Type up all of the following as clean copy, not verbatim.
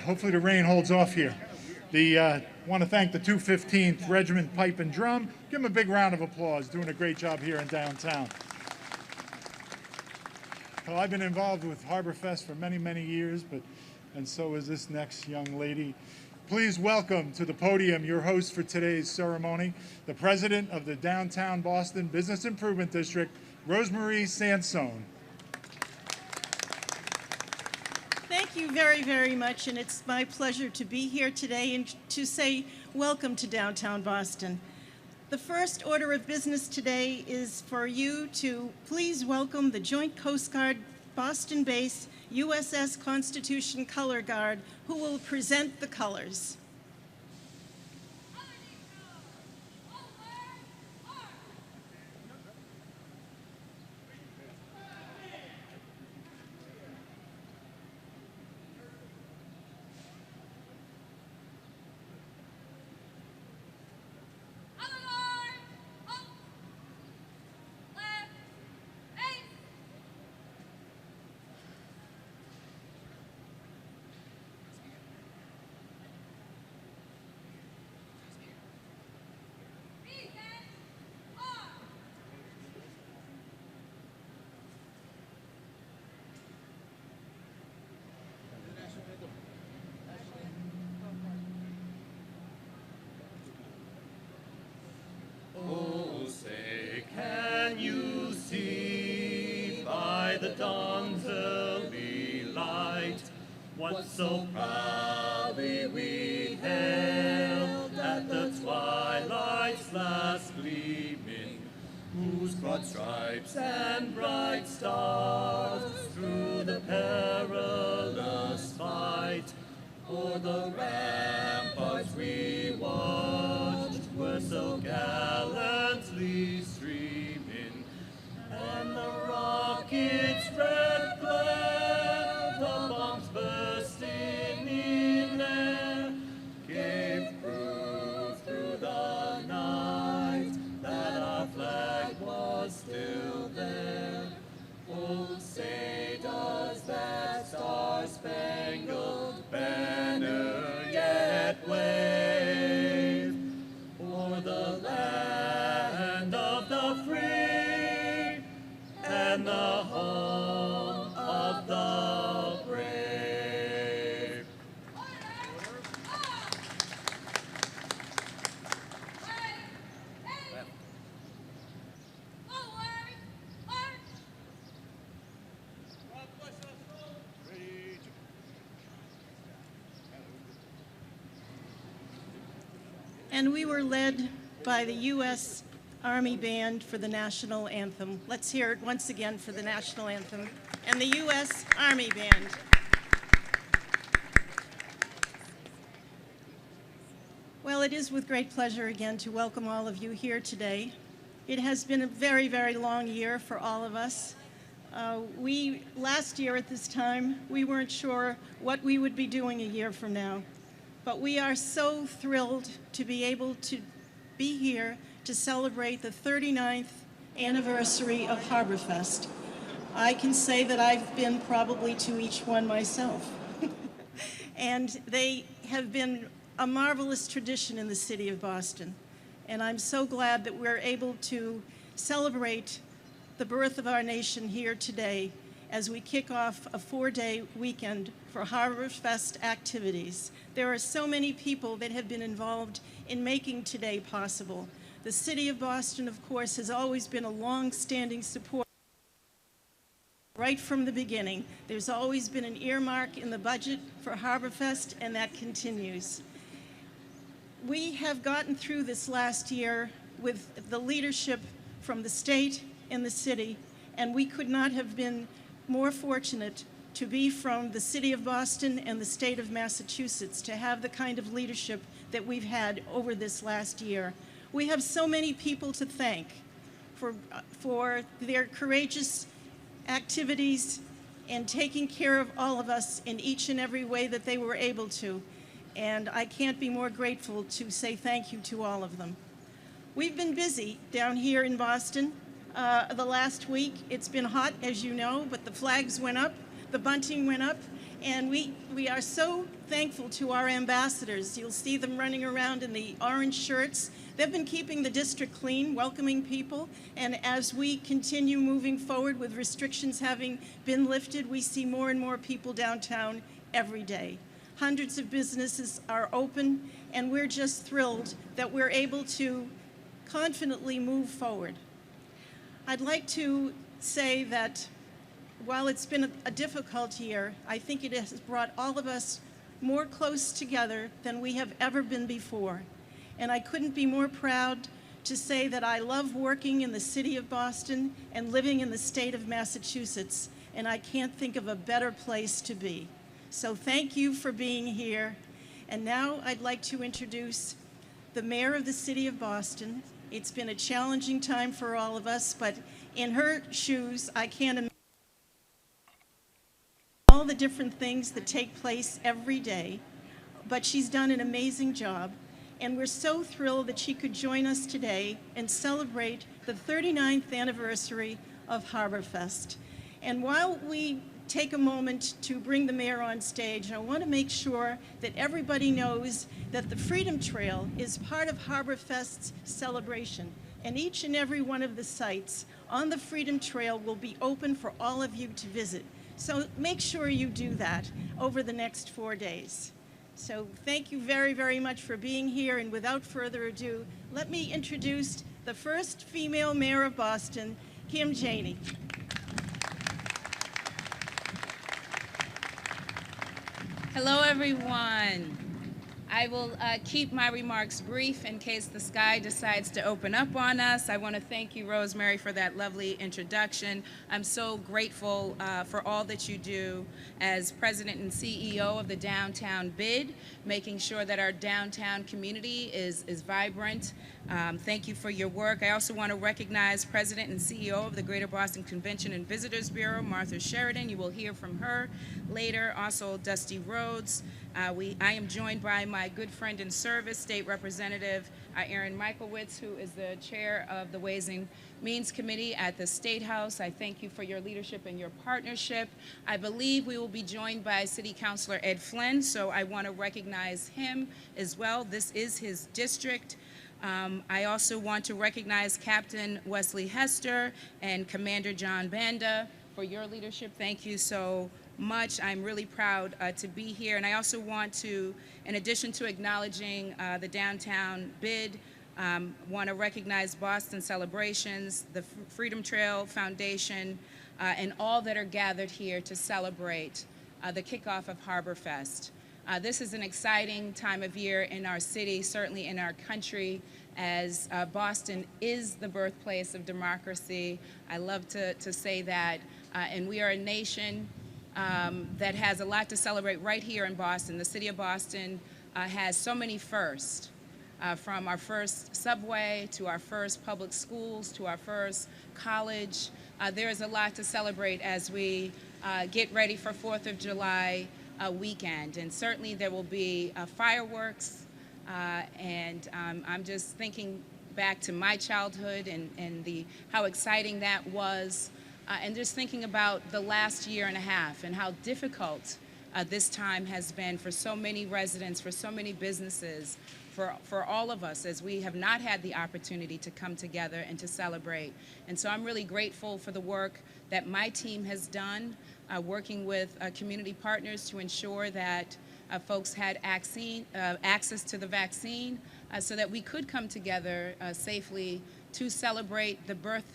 hopefully the rain holds off here. Want to thank the 215th Regiment Pipe and Drum. Give them a big round of applause, doing a great job here in downtown. Well, I've been involved with Harborfest for many, many years, and so is this next young lady. Please welcome to the podium your host for today's ceremony, the President of the Downtown Boston Business Improvement District, Rosemarie Sansone. Thank you very, very much, and it's my pleasure to be here today and to say welcome to downtown Boston. The first order of business today is for you to please welcome the Joint Coast Guard Boston Base USS Constitution Color Guard, who will present the colors. Oh, say, can you see by the dawn's early light what so proudly we hailed at the twilight's last gleaming, whose broad stripes and bright stars through the perilous fight o'er the ramparts we watched were so gallantly streaming, and the rocket's red glare, the bombs bursting in air, gave proof through the night that our flag was still there. Oh, say does that star-spangled banner yet wave o'er the land of the free and the home of the brave. And we were led by the U.S. Army Band for the national anthem. Let's hear it once again for the national anthem and the U.S. Army Band. Well, it is with great pleasure again to welcome all of you here today. It has been a very, very long year for all of us. Last year at this time, we weren't sure what we would be doing a year from now. But we are so thrilled to be able to be here to celebrate the 39th anniversary of Harborfest. I can say that I've been probably to each one myself. And they have been a marvelous tradition in the city of Boston. And I'm so glad that we're able to celebrate the birth of our nation here today as we kick off a 4-day weekend for Harborfest activities. There are so many people that have been involved in making today possible. The city of Boston, of course, has always been a long-standing supporter. Right from the beginning, there's always been an earmark in the budget for Harborfest, and that continues. We have gotten through this last year with the leadership from the state and the city, and we could not have been more fortunate to be from the city of Boston and the state of Massachusetts to have the kind of leadership that we've had over this last year. We have so many people to thank for their courageous activities and taking care of all of us in each and every way that they were able to. And I can't be more grateful to say thank you to all of them. We've been busy down here in Boston. The last week, it's been hot, as you know, but the flags went up, the bunting went up, And we are so thankful to our ambassadors. You'll see them running around in the orange shirts. They've been keeping the district clean, welcoming people, and as we continue moving forward with restrictions having been lifted, we see more and more people downtown every day. Hundreds of businesses are open, and we're just thrilled that we're able to confidently move forward. I'd like to say that while it's been a difficult year, I think it has brought all of us more close together than we have ever been before. And I couldn't be more proud to say that I love working in the city of Boston and living in the state of Massachusetts, and I can't think of a better place to be. So thank you for being here. And now I'd like to introduce the mayor of the city of Boston. It's been a challenging time for all of us, but in her shoes, I can't imagine all the different things that take place every day, but she's done an amazing job. And we're so thrilled that she could join us today and celebrate the 39th anniversary of Harborfest. And while we take a moment to bring the mayor on stage, I want to make sure that everybody knows that the Freedom Trail is part of Harborfest's celebration. And each and every one of the sites on the Freedom Trail will be open for all of you to visit. So make sure you do that over the next 4 days. So thank you very, very much for being here, and without further ado, let me introduce the first female mayor of Boston, Kim Janey. Hello, everyone. I will keep my remarks brief in case the sky decides to open up on us. I want to thank you, Rosemary, for that lovely introduction. I'm so grateful for all that you do as president and CEO of the Downtown Bid, making sure that our downtown community is vibrant. Thank you for your work. I also want to recognize President and CEO of the Greater Boston Convention and Visitors Bureau, Martha Sheridan. You will hear from her later. Also, Dusty Rhodes. I am joined by my good friend in service, State Representative Aaron Michlewitz, who is the chair of the Ways and Means Committee at the State House. I thank you for your leadership and your partnership. I believe we will be joined by City Councilor Ed Flynn, so I want to recognize him as well. This is his district. I also want to recognize Captain Wesley Hester and Commander John Banda for your leadership. Thank you so much. I'm really proud to be here. And I also want to, in addition to acknowledging the Downtown Bid, want to recognize Boston Celebrations, the Freedom Trail Foundation, and all that are gathered here to celebrate the kickoff of Harborfest. This is an exciting time of year in our city, certainly in our country, as Boston is the birthplace of democracy. I love to say that. And we are a nation that has a lot to celebrate right here in Boston. The city of Boston has so many firsts, from our first subway to our first public schools to our first college. There is a lot to celebrate as we get ready for 4th of July weekend. And certainly there will be fireworks, and I'm just thinking back to my childhood and how exciting that was. And just thinking about the last year and a half and how difficult this time has been for so many residents, for so many businesses, for all of us, as we have not had the opportunity to come together and to celebrate. And so I'm really grateful for the work that my team has done, working with community partners to ensure that folks had access to the vaccine so that we could come together safely to celebrate the birth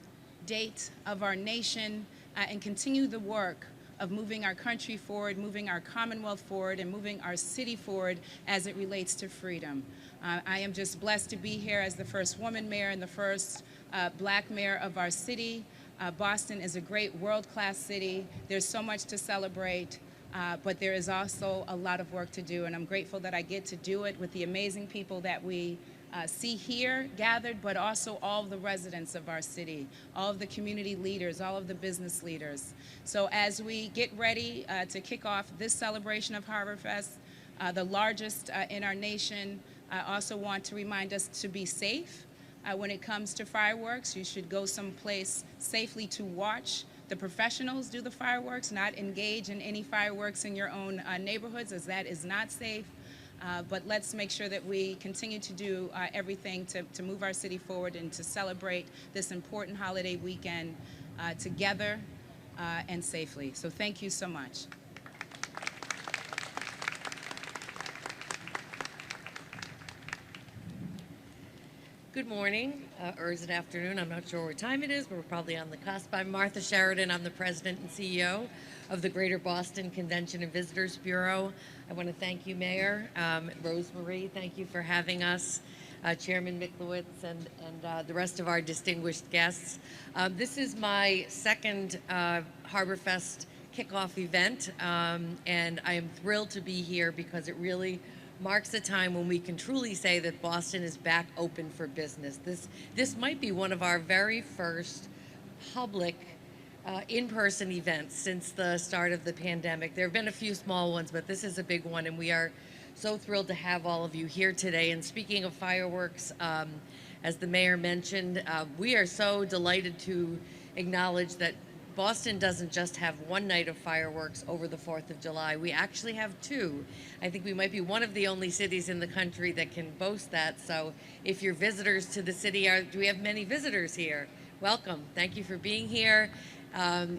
date of our nation and continue the work of moving our country forward, moving our Commonwealth forward, and moving our city forward as it relates to freedom. I am just blessed to be here as the first woman mayor and the first black mayor of our city. Boston is a great world-class city. There's so much to celebrate, but there is also a lot of work to do, and I'm grateful that I get to do it with the amazing people that we see here gathered, but also all of the residents of our city, all of the community leaders, all of the business leaders. So as we get ready to kick off this celebration of Harborfest, the largest in our nation, I also want to remind us to be safe. When it comes to fireworks, you should go someplace safely to watch the professionals do the fireworks, not engage in any fireworks in your own neighborhoods, as that is not safe. But let's make sure that we continue to do everything to move our city forward and to celebrate this important holiday weekend together and safely. So thank you so much. Good morning, or is it afternoon? I'm not sure what time it is, but we're probably on the cusp. I'm Martha Sheridan. I'm the president and CEO of the Greater Boston Convention and Visitors Bureau. I want to thank you, Mayor. Rosemary, thank you for having us. Chairman Michlewitz and the rest of our distinguished guests. This is my second Harborfest kickoff event, and I am thrilled to be here because it really marks a time when we can truly say that Boston is back open for business. This might be one of our very first public in-person events since the start of the pandemic. There have been a few small ones, but this is a big one, and we are so thrilled to have all of you here today. And speaking of fireworks, as the mayor mentioned, we are so delighted to acknowledge that Boston doesn't just have one night of fireworks over the 4th of July. We actually have two. I think we might be one of the only cities in the country that can boast that. So if you're visitors to the city, do we have many visitors here? Welcome. Thank you for being here.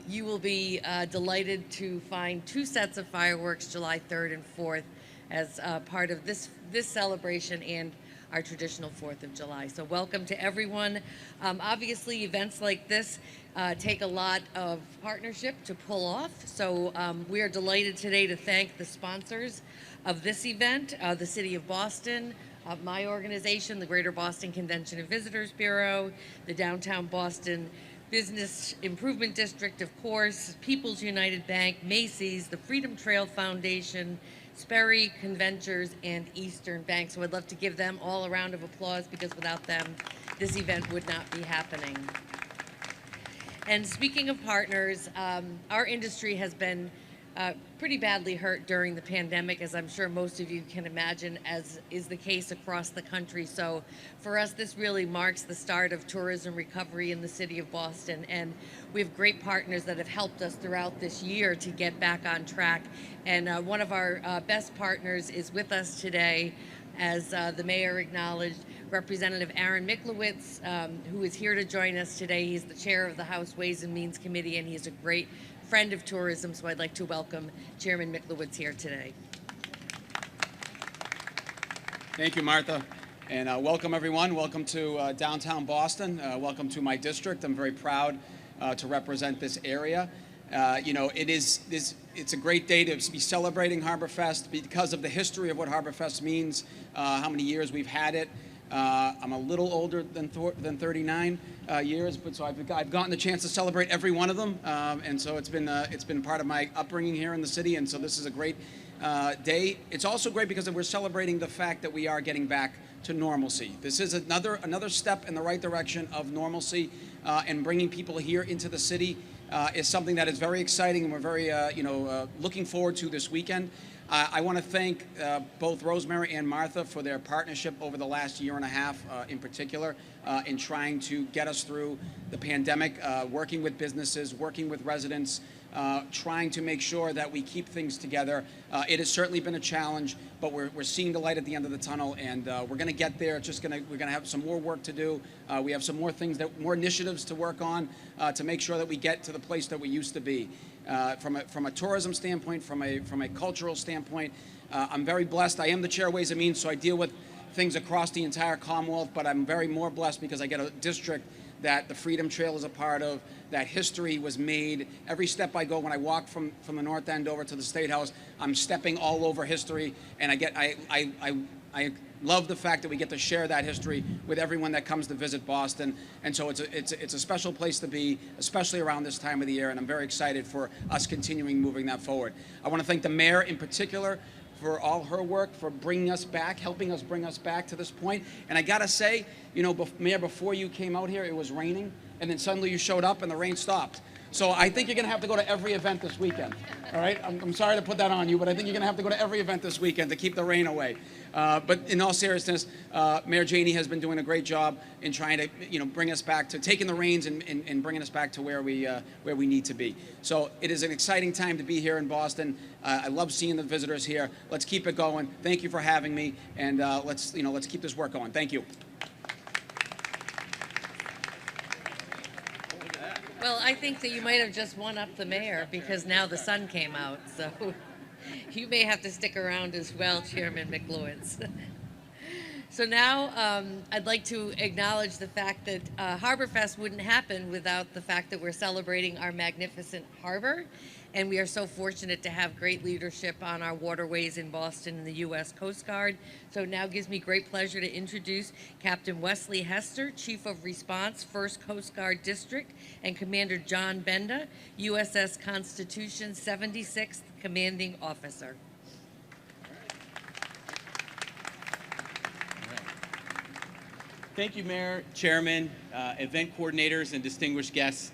You will be delighted to find two sets of fireworks July 3rd and 4th as part of this celebration and our traditional 4th of July. So welcome to everyone. Obviously, events like this take a lot of partnership to pull off. So we are delighted today to thank the sponsors of this event, the City of Boston, my organization, the Greater Boston Convention and Visitors Bureau, the Downtown Boston Business Improvement District, of course, People's United Bank, Macy's, the Freedom Trail Foundation, Sperry Conventures, and Eastern Bank. So I'd love to give them all a round of applause because without them, this event would not be happening. And speaking of partners, our industry has been pretty badly hurt during the pandemic, as I'm sure most of you can imagine, as is the case across the country. So for us, this really marks the start of tourism recovery in the city of Boston. And we have great partners that have helped us throughout this year to get back on track. And one of our best partners is with us today, as the mayor acknowledged, Representative Aaron Michlewitz, who is here to join us today. He's the chair of the House Ways and Means Committee, and he's a great friend of tourism, so I'd like to welcome Chairman Michlewitz here today. Thank you, Martha, and welcome everyone. Welcome to downtown Boston. Welcome to my district. I'm very proud to represent this area. You know, it's a great day to be celebrating Harborfest because of the history of what Harborfest means, how many years we've had it. I'm a little older than 39 years, but so I've gotten the chance to celebrate every one of them, and so it's been part of my upbringing here in the city, and so this is a great day. It's also great because we're celebrating the fact that we are getting back to normalcy. This is another step in the right direction of normalcy, and bringing people here into the city is something that is very exciting, and we're very looking forward to this weekend. I want to thank both Rosemary and Martha for their partnership over the last year and a half, in particular, in trying to get us through the pandemic, working with businesses, working with residents, trying to make sure that we keep things together. It has certainly been a challenge, but we're seeing the light at the end of the tunnel, and we're going to get there. We're going to have some more work to do. We have some more initiatives to work on to make sure that we get to the place that we used to be. From a tourism standpoint, from a cultural standpoint, I'm very blessed. I am the chair of Ways and Means, so I deal with things across the entire Commonwealth, but I'm very more blessed because I get a district that the Freedom Trail is a part of, that history was made. Every step I go, when I walk from the North End over to the State House, I'm stepping all over history, and I love the fact that we get to share that history with everyone that comes to visit Boston. And so it's a special place to be, especially around this time of the year, and I'm very excited for us continuing moving that forward. I want to thank the mayor in particular for all her work, for bringing us back, helping us bring us back to this point. And I gotta say, you know, Mayor, before you came out here, it was raining, and then suddenly you showed up and the rain stopped. So I think you're going to have to go to every event this weekend. All right? I'm sorry to put that on you, but I think you're going to have to go to every event this weekend to keep the rain away. But in all seriousness, Mayor Janey has been doing a great job in trying to, bring us back to taking the reins and bringing us back to where we need to be. So it is an exciting time to be here in Boston. I love seeing the visitors here. Let's keep it going. Thank you for having me, and let's keep this work going. Thank you. Well, I think that you might have just won up the mayor because now the sun came out, so you may have to stick around as well, Chairman Michlewitz. So now I'd like to acknowledge the fact that Harborfest wouldn't happen without the fact that we're celebrating our magnificent harbor, and we are so fortunate to have great leadership on our waterways in Boston and the U.S. Coast Guard. So it now gives me great pleasure to introduce Captain Wesley Hester, Chief of Response, 1st Coast Guard District, and Commander John Benda, USS Constitution, 76th Commanding Officer. Thank you, Mayor, Chairman, event coordinators, and distinguished guests.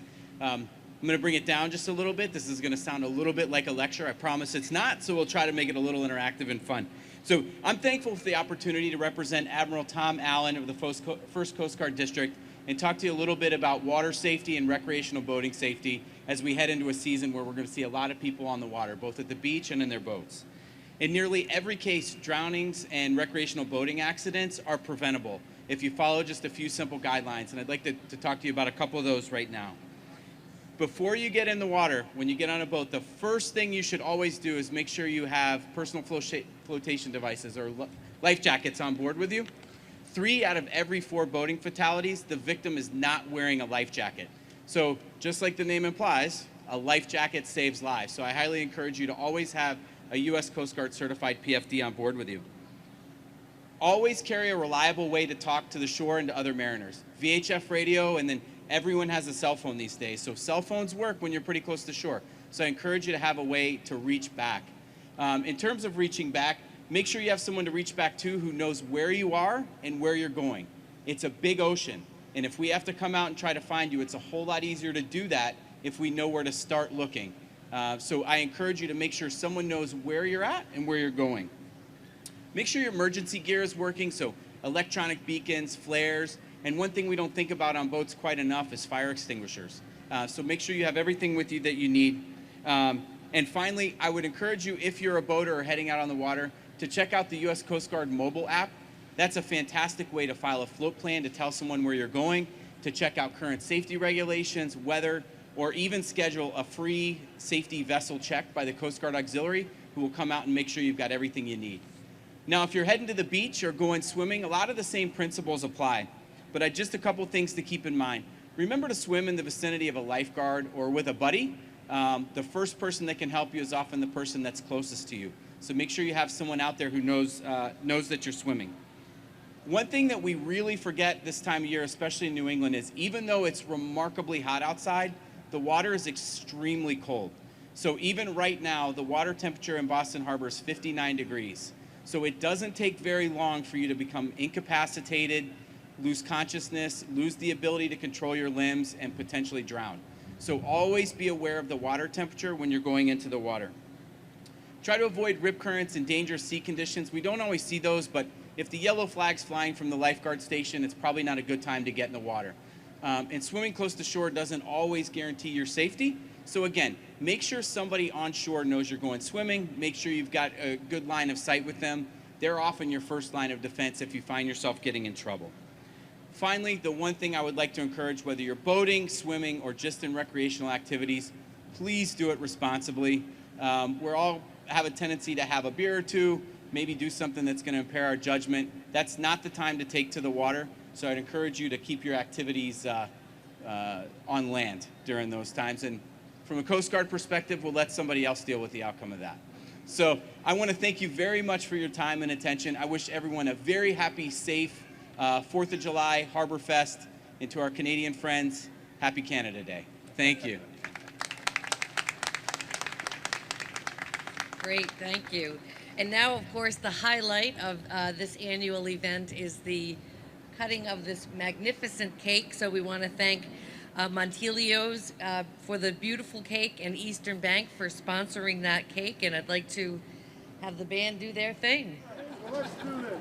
I'm going to bring it down just a little bit. This is going to sound a little bit like a lecture. I promise it's not, so we'll try to make it a little interactive and fun. So I'm thankful for the opportunity to represent Admiral Tom Allen of the 1st Coast Guard District and talk to you a little bit about water safety and recreational boating safety as we head into a season where we're going to see a lot of people on the water, both at the beach and in their boats. In nearly every case, drownings and recreational boating accidents are preventable if you follow just a few simple guidelines, and I'd like to talk to you about a couple of those right now. Before you get in the water, when you get on a boat, the first thing you should always do is make sure you have personal flotation devices or life jackets on board with you. 3 out of every 4 boating fatalities, the victim is not wearing a life jacket. So just like the name implies, a life jacket saves lives. So I highly encourage you to always have a U.S. Coast Guard certified PFD on board with you. Always carry a reliable way to talk to the shore and to other mariners. VHF radio, and then everyone has a cell phone these days. So cell phones work when you're pretty close to shore. So I encourage you to have a way to reach back. In terms of reaching back, make sure you have someone to reach back to who knows where you are and where you're going. It's a big ocean. And if we have to come out and try to find you, it's a whole lot easier to do that if we know where to start looking. So I encourage you to make sure someone knows where you're at and where you're going. Make sure your emergency gear is working, so electronic beacons, flares, and one thing we don't think about on boats quite enough is fire extinguishers. So make sure you have everything with you that you need. And finally, I would encourage you, if you're a boater or heading out on the water, to check out the U.S. Coast Guard mobile app. That's a fantastic way to file a float plan, to tell someone where you're going, to check out current safety regulations, weather, or even schedule a free safety vessel check by the Coast Guard Auxiliary, who will come out and make sure you've got everything you need. Now, if you're heading to the beach or going swimming, a lot of the same principles apply, but just a couple things to keep in mind. Remember to swim in the vicinity of a lifeguard or with a buddy. The first person that can help you is often the person that's closest to you. So make sure you have someone out there who knows that you're swimming. One thing that we really forget this time of year, especially in New England, is even though it's remarkably hot outside, the water is extremely cold. So even right now, the water temperature in Boston Harbor is 59 degrees. So it doesn't take very long for you to become incapacitated, lose consciousness, lose the ability to control your limbs, and potentially drown. So always be aware of the water temperature when you're going into the water. Try to avoid rip currents and dangerous sea conditions. We don't always see those, but if the yellow flag's flying from the lifeguard station, it's probably not a good time to get in the water. And swimming close to shore doesn't always guarantee your safety. So again, make sure somebody on shore knows you're going swimming. Make sure you've got a good line of sight with them. They're often your first line of defense if you find yourself getting in trouble. Finally, the one thing I would like to encourage, whether you're boating, swimming, or just in recreational activities, please do it responsibly. We all have a tendency to have a beer or two, maybe do something that's going to impair our judgment. That's not the time to take to the water, so I'd encourage you to keep your activities on land during those times. And from a Coast Guard perspective, we'll let somebody else deal with the outcome of that. So I want to thank you very much for your time and attention. I wish everyone a very happy, safe 4th of July, Harborfest, and to our Canadian friends, happy Canada Day. Thank you. Great, thank you. And now, of course, the highlight of this annual event is the cutting of this magnificent cake. So we want to thank Montilio's for the beautiful cake, and Eastern Bank for sponsoring that cake. And I'd like to have the band do their thing. Well, let's do this.